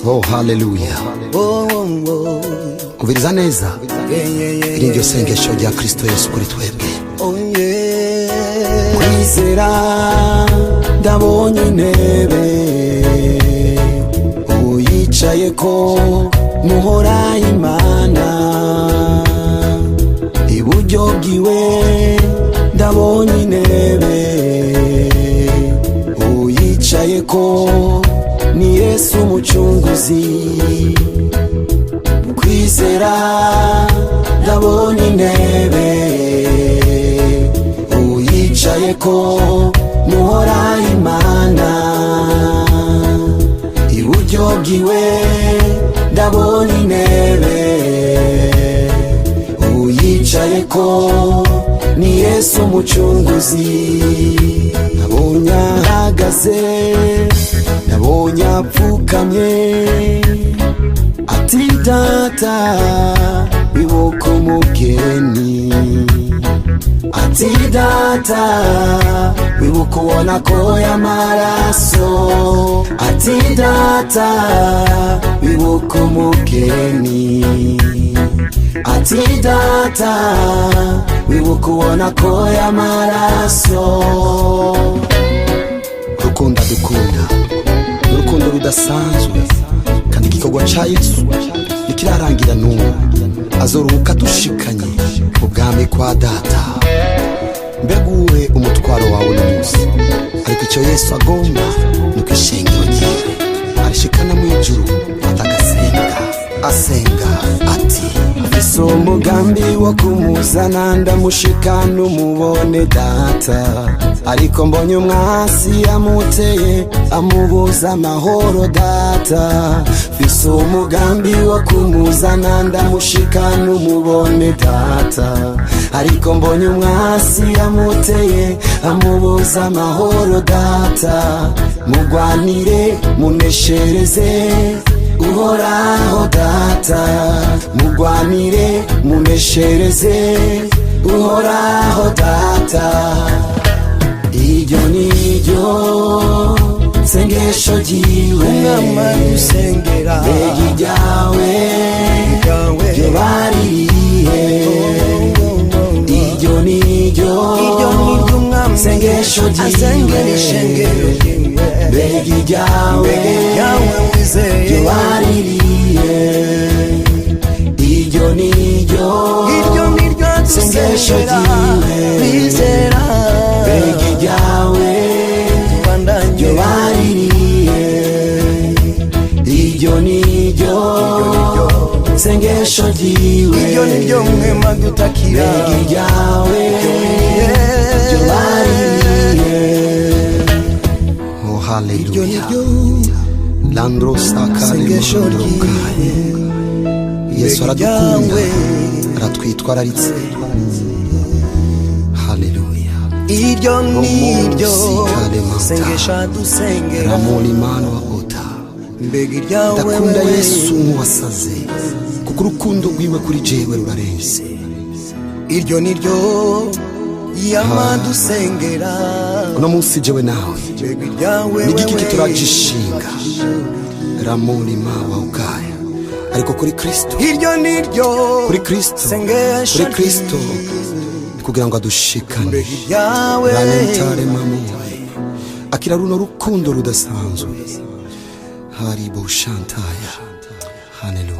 Oh, haleluya. Umviriza neza iri ryo sengesho rya Kristo Yesu kuri twebwe. Kwizera ndabonye intebe uyicaye ko muhora Imana, iburyo bwiwe ndabonye intebe uyicaye ko ni Yesu umucunguzi. Kwizera ndabonye intebe uyicaye ko muhora Imana, iburyo bwiwe ndabonye intebe uyicaye ko ni Yesu umucunguzi. Nabonye ahagaze, nabonye apfukamye, ati data wibuka umugeni, ati data wibuka ubona ko y'amaraso, ati data wibuka umugeni, ati data wibuka ubona ko y'amaraso. Urukundo dukunda urukundo rudasanzwe, kandi igikorwa ca Yesu nikirarangira n'ubu azoruhuka dushikanye ubwami kwa data. Mbeguwe umutwaro wawe n'umunsi, ariko icyo Yesu agomba nuko ishengero ryiwe arishikana mu ijuru atagasenga, asenga ati afise umugambi wo kumuzana ndamushikana umubone data, ariko mbonye umwasi yamuteye amubuza amahoro data. Afise umugambi wo kumuzana ndamushikana umubone data, ariko mbonye umwasi yamuteye amubuza amahoro data. Mugwanire muneshereze uhoraho data, mugwanire muneshereze uhoraho data. Iryo niryo sengesho ryiwe usengera, begi ryawe ryo baririye. Iryo niryo sengesho ryiwe, begi ryawe ryo baririye. Iryo niryo sengesho ryiwe, begi ryawe ryo baririye. Iryo niryo sengesho ryiwe, iryo niryo mwema dutakira, begi ryawe ryo baririye. Oh, haleluya. Landro sakale mondrokaye. Yesu aradukunda, aratwitwararitse. Haleluya. Iryo niryo sengesha dusengera, ramoni Imana wagota. mbega iryawe ndakunda Yesu wasaze, kuko urukundo rwiwe kuri jewe rurarenze. Iryo niryo yama dusengera, uno munsi jewe nawe nigiki kiturajishinga ramoni Imana wagaya, ariko kuri Kristo, iryo niryo kuri Kristo, kuri Kristo kugira ngo adushikane ranentare mamuwe akira runo rukundo rudasanzwe. Haribo shantaya. Haleluya.